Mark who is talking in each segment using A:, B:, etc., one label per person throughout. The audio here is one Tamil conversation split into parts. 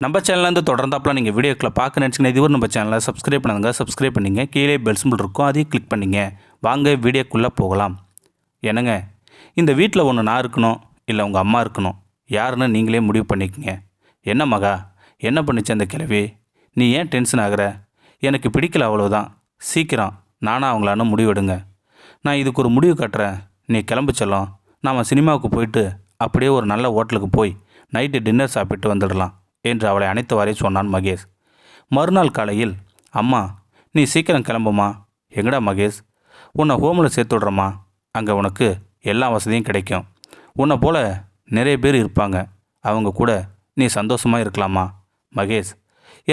A: நம்ம சேனல்லேருந்து தொடர்ந்தாப்பில் நீங்கள் வீடியோக்களை பார்க்க நினச்சிங்கன்னா இதுவரை நம்ம சேனலை சப்ஸ்கிரைப் பண்ணுங்க. சப்ஸ்கிரைப் பண்ணிங்க. கீழே பெல் சிம்பிள் இருக்கும், அதையும் கிளிக் பண்ணிங்க. வாங்க வீடியோக்குள்ளே போகலாம். என்னங்க, இந்த வீட்டில் ஒன்று நான் இருக்கணும், இல்லை உங்கள் அம்மா இருக்கணும், யாருன்னு நீங்களே முடிவு பண்ணிக்கங்க. என்ன மகா, என்ன பண்ணிச்சு அந்த கிழவி? நீ ஏன் டென்ஷன் ஆகிற? எனக்கு பிடிக்கல, அவ்வளோதான். சீக்கிரம் நானாக அவங்களான முடிவெடுங்க. நான் இதுக்கு ஒரு முடிவு கட்டுறேன். நீ கிளம்பு செல்லம். நாம் சினிமாவுக்கு போயிட்டு அப்படியே ஒரு நல்ல ஹோட்டலுக்கு போய் நைட்டு டின்னர் சாப்பிட்டு வந்துடலாம் என்று அவளை அணைத்தவாறே சொன்னான் மகேஷ். மறுநாள் காலையில், அம்மா நீ சீக்கிரம் கிளம்புமா. எங்கடா மகேஷ்? உன்னை ஹோமில் சேர்த்து விட்றம்மா. அங்கே உனக்கு எல்லா வசதியும் கிடைக்கும். உன்னை போல் நிறைய பேர் இருப்பாங்க, அவங்க கூட நீ சந்தோஷமாக இருக்கலாமா. மகேஷ்,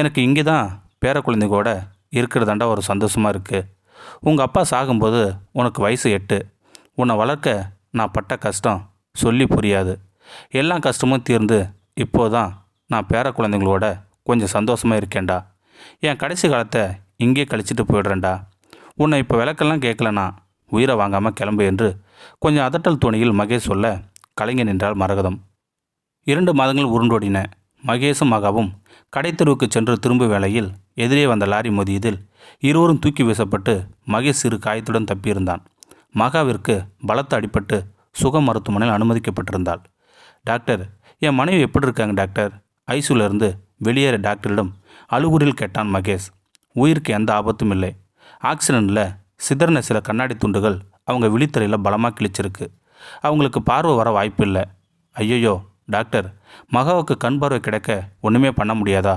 A: எனக்கு இங்கே தான் பேர குழந்தைகளோட இருக்கிறதாண்டா ஒரு சந்தோஷமாக இருக்குது. உங்கள் அப்பா சாகும்போது உனக்கு வயசு 8. உன்னை வளர்க்க நான் பட்ட கஷ்டம் சொல்லி புரியாது. எல்லா கஷ்டமும் தீர்ந்து இப்போதான் நான் பேர குழந்தைங்களோட கொஞ்சம் சந்தோஷமாக இருக்கேன்டா. என் கடைசி காலத்தை இங்கே கழிச்சிட்டு போயிடுறேன்டா. உன்னை இப்போ விளக்கெல்லாம் கேட்கலனா உயிரை வாங்காமல் கிளம்பு என்று கொஞ்சம் அதட்டல் துணியில் மகேஷ் சொல்ல கலைஞ நின்றாள் மரகதம். 2 மாதங்கள் உருண்டோடின. மகேஷும் மகாவும் கடைத்தெருவுக்கு சென்று திரும்பும் வேளையில் எதிரே வந்த லாரி மோதியதில் இருவரும் தூக்கி வீசப்பட்டு மகேஷ் சிறு காயத்துடன் தப்பியிருந்தான். மகாவிற்கு பலத்த அடிபட்டு சுக மருத்துவமனையில் அனுமதிக்கப்பட்டிருந்தாள். டாக்டர், என் மனைவி எப்படி இருக்காங்க டாக்டர்? ஐசியூலேருந்து வெளியேற டாக்டரிடம் அழுகுறில் கேட்டான் மகேஷ். உயிருக்கு எந்த ஆபத்தும் இல்லை. ஆக்சிடெண்ட்டில் சிதறின சில கண்ணாடி துண்டுகள் அவங்க விழித்திரையில் பலமாக கிழிச்சிருக்கு. அவங்களுக்கு பார்வை வர வாய்ப்பு இல்லை. ஐயோ டாக்டர், மகாவுக்கு கண் பார்வை கிடைக்க ஒன்றுமே பண்ண முடியாதா?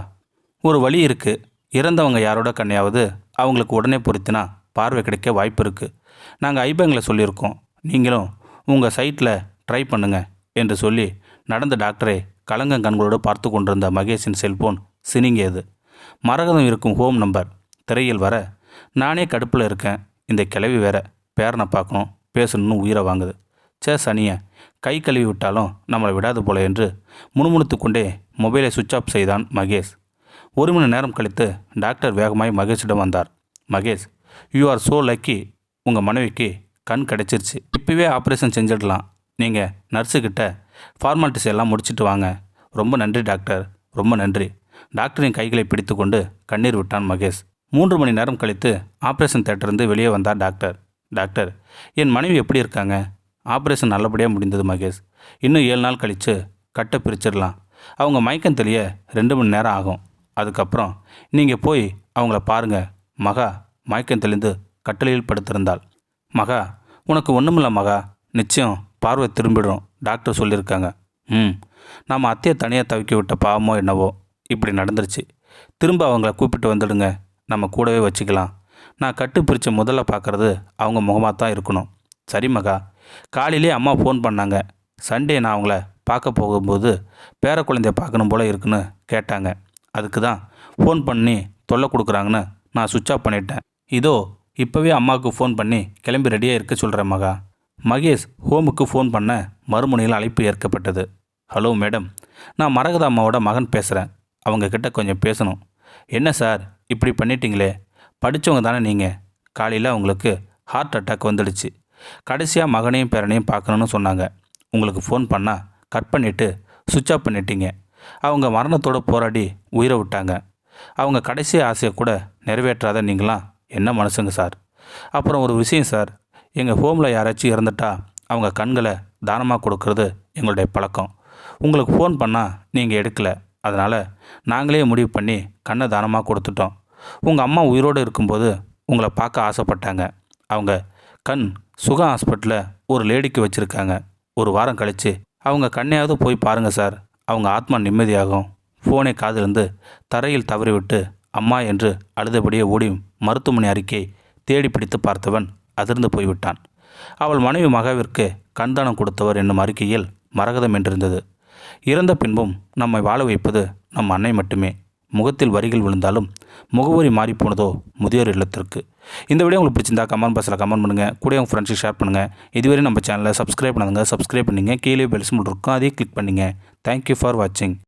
A: ஒரு வழி இருக்குது. இறந்தவங்க யாரோட கண்ணையாவது அவங்களுக்கு உடனே பொருத்தினா பார்வை கிடைக்க வாய்ப்பு இருக்குது. நாங்கள் ஐபேங்கில் சொல்லியிருக்கோம், நீங்களும் உங்கள் சைட்டில் ட்ரை பண்ணுங்க என்று சொல்லி நடந்த டாக்டரை கலங்க கண்களோடு பார்த்து கொண்டிருந்த மகேஷின் செல்போன் சினிங்கியது. மரகதம் இருக்கும் ஹோம் நம்பர் திரையில் வர, நானே கடுப்பில் இருக்கேன், இந்த கிளவி வேற பேரனை பார்க்கணும் பேசணும்னு உயிரை வாங்குது. சனியை கை கழுவி விட்டாலும் நம்மளை விடாது போல என்று முணுமுணுத்து கொண்டே மொபைலை சுவிட்ச் ஆஃப் செய்தான் மகேஷ். 1 மணி நேரம் கழித்து டாக்டர் வேகமாய் மகேஷிடம் வந்தார். Mahesh, you are so lucky. உங்கள் மனைவிக்கு கண் கிடச்சிருச்சு. இப்போவே ஆப்ரேஷன் செஞ்சிடலாம். நீங்கள் நர்ஸுக்கிட்ட ஃபார்மாலிட்டிஸ் எல்லாம் முடிச்சுட்டு வாங்க. ரொம்ப நன்றி டாக்டர், ரொம்ப நன்றி. டாக்டரின் கைகளை பிடித்து கொண்டு கண்ணீர் விட்டான் மகேஷ். 3 மணி நேரம் கழித்து ஆப்ரேஷன் தேட்டரிலிருந்து வெளியே வந்தார் டாக்டர். டாக்டர், என் மனைவி எப்படி இருக்காங்க? ஆப்ரேஷன் நல்லபடியாக முடிந்தது மகேஷ். இன்னும் 7 நாள் கழித்து கட்டை பிரிச்சிடலாம். அவங்க மயக்கம் தெளிய 2 மணி நேரம் ஆகும். அதுக்கப்புறம் நீங்கள் போய் அவங்கள பாருங்கள். மகா மயக்கம் தெளிந்து கட்டளையில் படுத்திருந்தாள். மகா, உனக்கு ஒன்றுமில்ல மகா, நிச்சயம் பார்வை திரும்பிடும் டாக்டர் சொல்லியிருக்காங்க. நாம் அத்தையை தனியாக தவிக்க விட்ட பாவமோ என்னவோ இப்படி நடந்துருச்சு. திரும்ப அவங்கள கூப்பிட்டு வந்துடுங்க, நம்ம கூடவே வச்சுக்கலாம். நான் கட்டு பிரித்த முதல்ல பார்க்குறது அவங்க முகமாக தான் இருக்கணும். சரி மகா. காலையிலே அம்மா ஃபோன் பண்ணாங்க. சண்டே நான் அவங்கள பார்க்க போகும்போது பேர குழந்தைய பார்க்கணும் போல் இருக்குன்னு கேட்டாங்க. அதுக்கு தான் ஃபோன் பண்ணி தொல்லை கொடுக்குறாங்கன்னு நான் சுவிட்ச் ஆஃப் பண்ணிட்டேன். இதோ இப்போவே அம்மாவுக்கு ஃபோன் பண்ணி கிளம்பி ரெடியாக இருக்க சொல்கிறேன் மகா. மகேஷ் ஹோமுக்கு ஃபோன் பண்ண மறுமுனையில் அழைப்பு ஏற்கப்பட்டது. ஹலோ மேடம், நான் மரகத அம்மாவோட மகன் பேசுகிறேன். அவங்கக்கிட்ட கொஞ்சம் பேசணும். என்ன சார் இப்படி பண்ணிட்டீங்களே? படித்தவங்க தானே நீங்கள்? காலையில் அவங்களுக்கு ஹார்ட் அட்டாக் வந்துடுச்சு. கடைசியாக மகனையும் பேரனையும் பார்க்கணுன்னு சொன்னாங்க. உங்களுக்கு ஃபோன் பண்ணால் கட் பண்ணிவிட்டு சுவிட்ச் ஆஃப் பண்ணிட்டீங்க. அவங்க மரணத்தோடு போராடி உயிரை விட்டாங்க. அவங்க கடைசி ஆசையை கூட நிறைவேற்றாத நீங்களாம் என்ன மனுஷங்க சார்? அப்புறம் ஒரு விஷயம் சார், எங்கள் ஹோமில் யாராச்சும் இறந்துட்டா அவங்க கண்களை தானமாக கொடுக்கறது எங்களுடைய பழக்கம். உங்களுக்கு ஃபோன் பண்ணால் நீங்கள் எடுக்கலை. அதனால் நாங்களே முடிவு பண்ணி கண்ணை தானமாக கொடுத்துட்டோம். உங்கள் அம்மா உயிரோடு இருக்கும்போது உங்களை பார்க்க ஆசைப்பட்டாங்க. அவங்க கண் சுகம் ஹாஸ்பிட்டலில் ஒரு லேடிக்கு வச்சுருக்காங்க. 1 வாரம் கழித்து அவங்க கண்ணையாவது போய் பாருங்கள் சார். அவங்க ஆத்மா நிம்மதியாகும். ஃபோனை காதிலிருந்து தரையில் தவறிவிட்டு அம்மா என்று அழுதபடியே ஓடி மருத்துவமனை அறிக்கையை தேடி பிடித்து பார்த்தவன் அதிர்ந்து போய்விட்டான். அவள் மனைவி மகாவிற்கு கண்தானம் கொடுத்தவர் என்னும் அறிக்கையில் மரகதம் என்றிருந்தது. இறந்த பின்பும் நம்மை வாழ வைப்பது நம் அன்னை மட்டுமே. முகத்தில் வரிகள் விழுந்தாலும் முகவரி மாறிப்போனதோ முதியோர் இல்லத்திற்கு. இந்த வீடியோ உங்களுக்கு பிடிச்சிருந்தா கமெண்ட் பாக்ஸில் கமெண்ட் பண்ணுங்கள். கூட உங்கள் ஃப்ரெண்ட்ஸுக்கு ஷேர் பண்ணுங்கள். இதுவரை நம்ம சேனலை சப்ஸ்கிரைப் பண்ணுங்கள். சப்ஸ்கிரைப் பண்ணிங்க. கீழே பெல் சிம்பல் இருக்கும், அதையும் கிளிக் பண்ணிங்க. தேங்க்யூ ஃபார் வாட்சிங்.